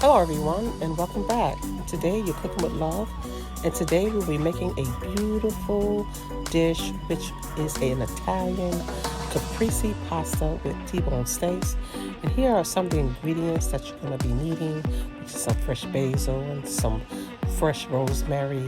Hello everyone and welcome back. Today you're cooking with love, and today we'll be making a beautiful dish which is an Italian caprese pasta with T-bone steaks. And here are some of the ingredients that you're going to be needing, which is some fresh basil and some fresh rosemary,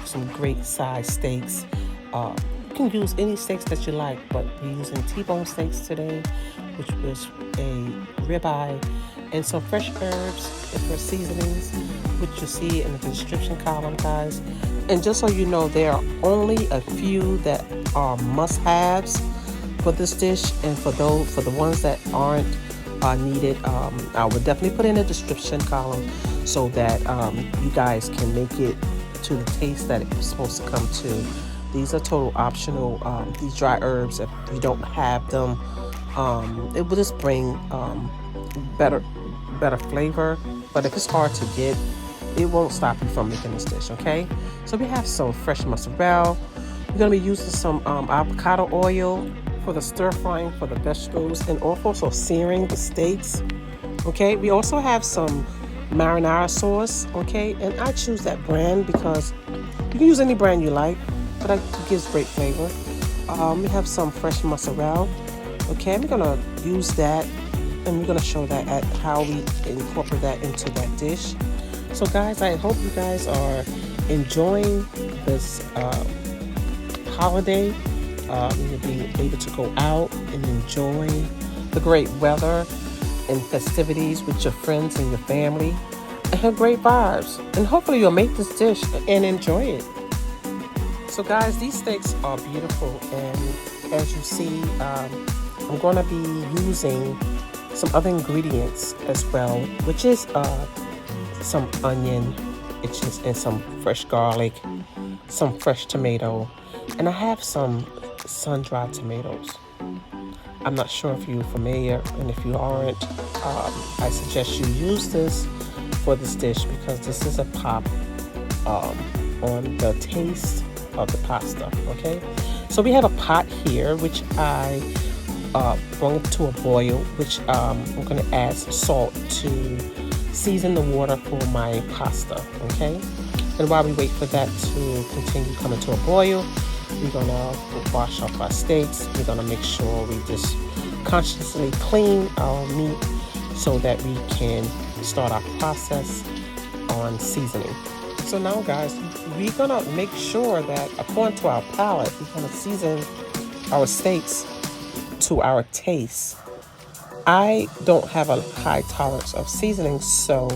some great size steaks. You can use any steaks that you like, but we're using T-bone steaks today, which was a ribeye, and some fresh herbs and fresh seasonings, which you'll see in the description column, guys. And just so you know, there are only a few that are must-haves for this dish, and for the ones that aren't needed, I will definitely put in the description column so that you guys can make it to the taste that it's supposed to come to. These are total optional. These dry herbs, if you don't have them, it will just bring better flavor. But if it's hard to get, it won't stop you from making this dish. Okay, so we have some fresh mozzarella. We're going to be using some avocado oil for the stir frying for the vegetables, and also searing the steaks. Okay, we also have some marinara sauce. Okay, and I choose that brand because you can use any brand you like, but it gives great flavor. We have some fresh mozzarella. Okay, we're gonna use that, and we're gonna show that at how we incorporate that into that dish. So guys, I hope you guys are enjoying this holiday. You'll be able to go out and enjoy the great weather and festivities with your friends and your family, and have great vibes. And hopefully you'll make this dish and enjoy it. So guys, these steaks are beautiful, and as you see, I'm going to be using some other ingredients as well, which is some onion, and some fresh garlic, some fresh tomato, and I have some sun-dried tomatoes. I'm not sure if you're familiar, and if you aren't, I suggest you use this for this dish because this is a pop on the taste of the pasta. Okay, so we have a pot here which I bring it to a boil, which I'm going to add some salt to season the water for my pasta. Okay, and while we wait for that to continue coming to a boil, we're going to wash up our steaks. We're going to make sure we just consciously clean our meat so that we can start our process on seasoning. So now guys, we're going to make sure that according to our palate, we're going to season our steaks to our taste. I don't have a high tolerance of seasoning, so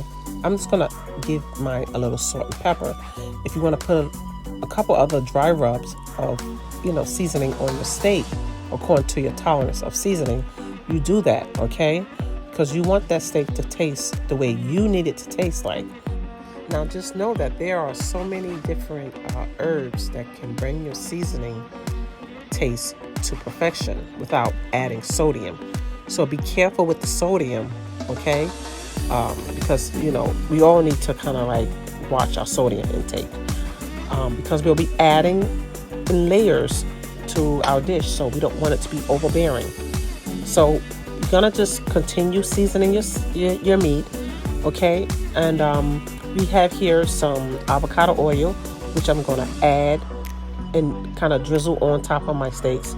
I'm just going to give mine a little salt and pepper. If you want to put a couple other dry rubs of, seasoning on your steak, according to your tolerance of seasoning, you do that, okay? Because you want that steak to taste the way you need it to taste like. Now just know that there are so many different herbs that can bring your seasoning taste to perfection without adding sodium. So be careful with the sodium, okay? Because, we all need to kind of like watch our sodium intake. Because we'll be adding in layers to our dish, so we don't want it to be overbearing. So you're gonna just continue seasoning your meat, okay? And we have here some avocado oil, which I'm gonna add and kind of drizzle on top of my steaks,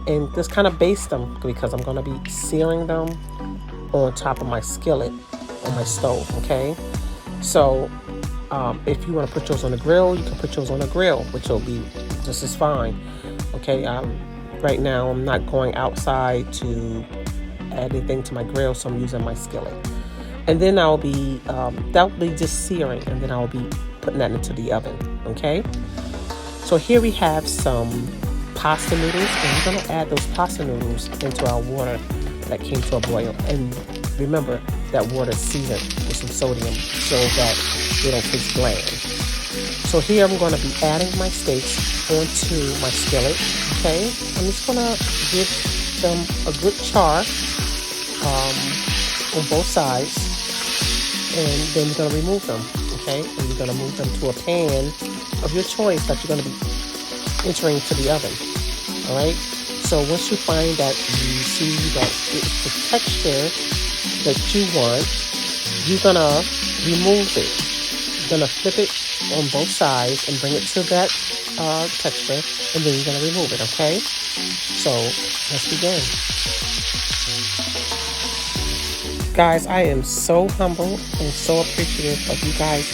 and just kind of baste them because I'm gonna be searing them on top of my skillet on my stove. Okay, so if you want to put yours on the grill, you can put yours on the grill, which will be just as fine. Okay, right now I'm not going outside to add anything to my grill, so I'm using my skillet. And then I'll be that'll be just searing, and then I'll be putting that into the oven. Okay, so here we have some pasta noodles, and we're going to add those pasta noodles into our water that came to a boil. And remember that water is seasoned with some sodium so that they don't taste bland. So here I'm going to be adding my steaks onto my skillet. Okay, I'm just going to give them a good char on both sides, and then you're going to remove them. Okay, and you're going to move them to a pan of your choice that you're going to be entering to the oven. All right, So once you find that you see that it's the texture that you want, you're gonna remove it. You're gonna flip it on both sides and bring it to that texture, and then you're gonna remove it. Okay, so let's begin. Guys, I am so humble and so appreciative of you guys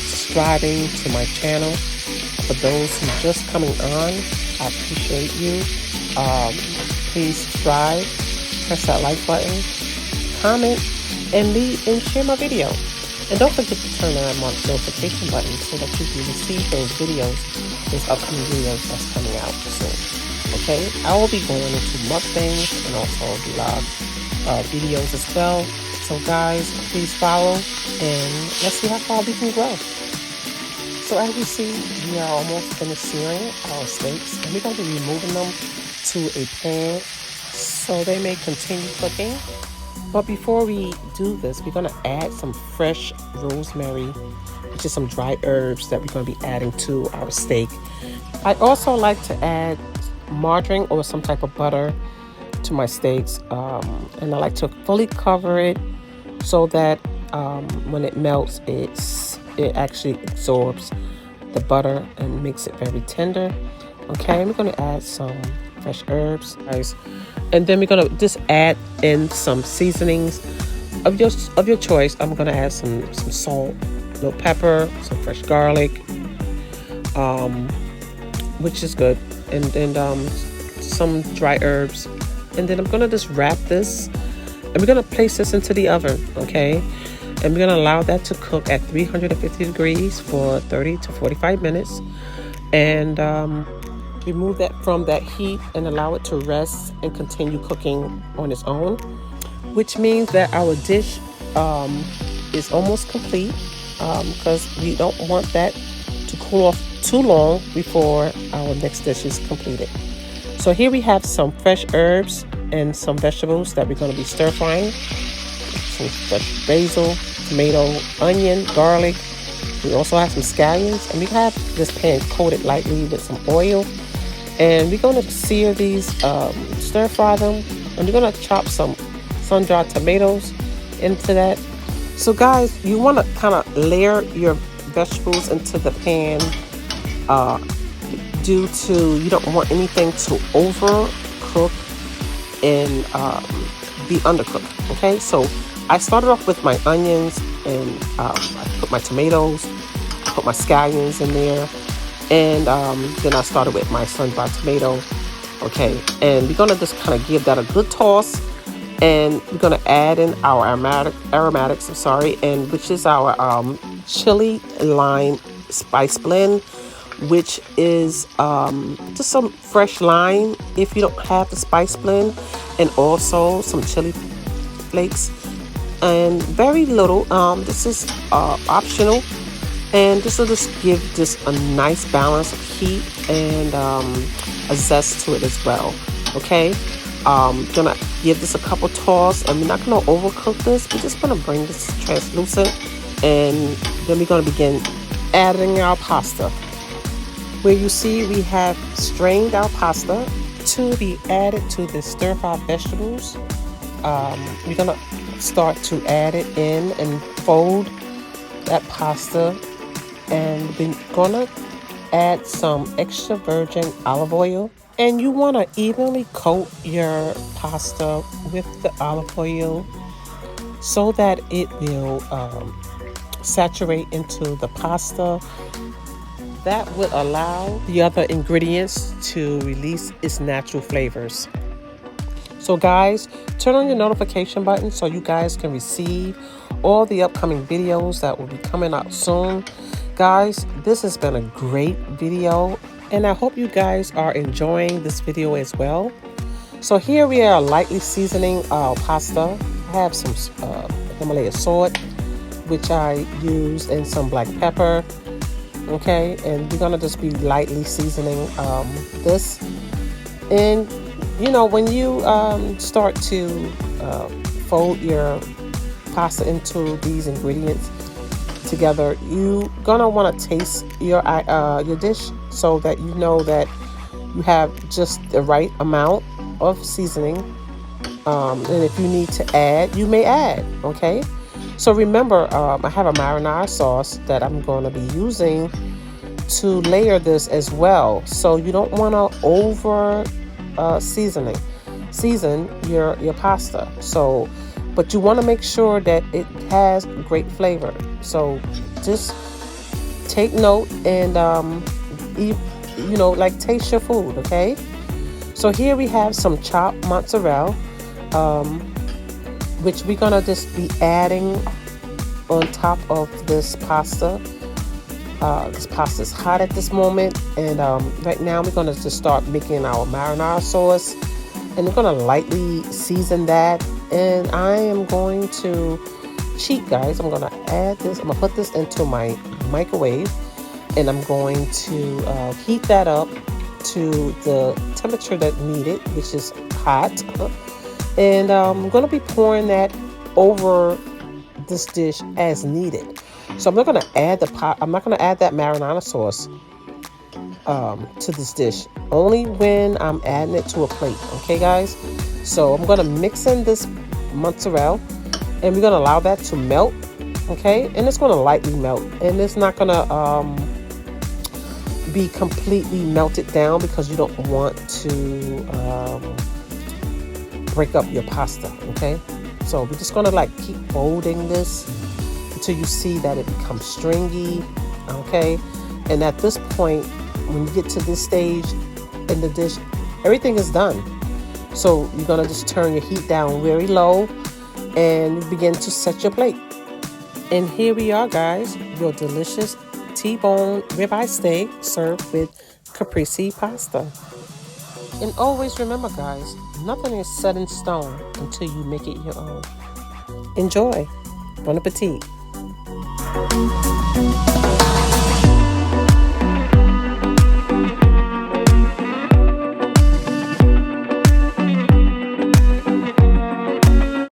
subscribing to my channel. For those who are just coming on, I appreciate you. Please subscribe, press that like button, comment, and share my video. And don't forget to turn on my notification button so that you can receive those videos, those upcoming videos that's coming out soon. Okay, I will be going into mukbangs and also vlog videos as well. So guys, please follow and let's see how far we can grow. So as you see, we are almost finished searing our steaks, and we're going to be removing them to a pan so they may continue cooking. But before we do this, we're going to add some fresh rosemary, which is some dry herbs that we're going to be adding to our steak. I also like to add margarine or some type of butter to my steaks, and I like to fully cover it so that when it melts, it actually absorbs the butter and makes it very tender. Okay, we're going to add some fresh herbs, guys, and then we're going to just add in some seasonings of your choice. I'm going to add some salt, a little pepper, some fresh garlic, which is good, and then some dry herbs. And then I'm going to just wrap this, and we're going to place this into the oven, okay? And we're going to allow that to cook at 350 degrees for 30 to 45 minutes. And remove that from that heat and allow it to rest and continue cooking on its own. Which means that our dish is almost complete, because we don't want that to cool off too long before our next dish is completed. So here we have some fresh herbs and some vegetables that we're going to be stir frying. Some fresh basil, tomato, onion, garlic. We also have some scallions, and we have this pan coated lightly with some oil. And we're going to sear these, stir fry them, and we're going to chop some sun-dried tomatoes into that. So guys, you want to kind of layer your vegetables into the pan, due to you don't want anything to overcook and be undercooked. Okay, so I started off with my onions, and I put my tomatoes, I put my scallions in there, and then I started with my sun-dried tomato. Okay, and we're gonna just kind of give that a good toss, and we're gonna add in our aromatics, and which is our chili lime spice blend, which is just some fresh lime if you don't have the spice blend, and also some chili flakes, and very little. This is optional, and this will just give this a nice balance of heat and a zest to it as well. Okay, gonna give this a couple toss, and we're not gonna overcook this. We're just gonna bring this translucent, and then we're gonna begin adding our pasta. Where you see we have strained our pasta to be added to the stir-fry vegetables. We're gonna start to add it in and fold that pasta, and we're gonna add some extra virgin olive oil, and you want to evenly coat your pasta with the olive oil so that it will saturate into the pasta. That would allow the other ingredients to release its natural flavors. So guys, turn on your notification button so you guys can receive all the upcoming videos that will be coming out soon. Guys, this has been a great video, and I hope you guys are enjoying this video as well. So here we are lightly seasoning our pasta. I have some Himalaya salt, which I use, and some black pepper. Okay, and we're gonna just be lightly seasoning this. And you know, when you start to fold your pasta into these ingredients together, you gonna want to taste your dish so that you know that you have just the right amount of seasoning. And if you need to add, you may add, okay? So remember, I have a marinara sauce that I'm going to be using to layer this as well. So you don't want to over season your pasta. So, but you want to make sure that it has great flavor. So just take note and like taste your food, okay? So here we have some chopped mozzarella, which we're gonna just be adding on top of this pasta. This pasta is hot at this moment, and right now we're gonna just start making our marinara sauce, and we're gonna lightly season that. And I am going to cheat, guys. I'm gonna add this. I'm gonna put this into my microwave, and I'm going to heat that up to the temperature that needed, which is hot. And I'm going to be pouring that over this dish as needed. So I'm not going to add I'm not going to add that marinara sauce to this dish. Only when I'm adding it to a plate. Okay, guys. So I'm going to mix in this mozzarella, and we're going to allow that to melt. Okay, and it's going to lightly melt, and it's not going to be completely melted down because you don't want to break up your pasta. Okay, so we're just gonna like keep folding this until you see that it becomes stringy. Okay, and at this point, when you get to this stage in the dish, everything is done. So you're gonna just turn your heat down very low and begin to set your plate. And here we are, guys, your delicious T-bone ribeye steak served with caprese pasta. And always remember, guys, nothing is set in stone until you make it your own. Enjoy. Bon appetit.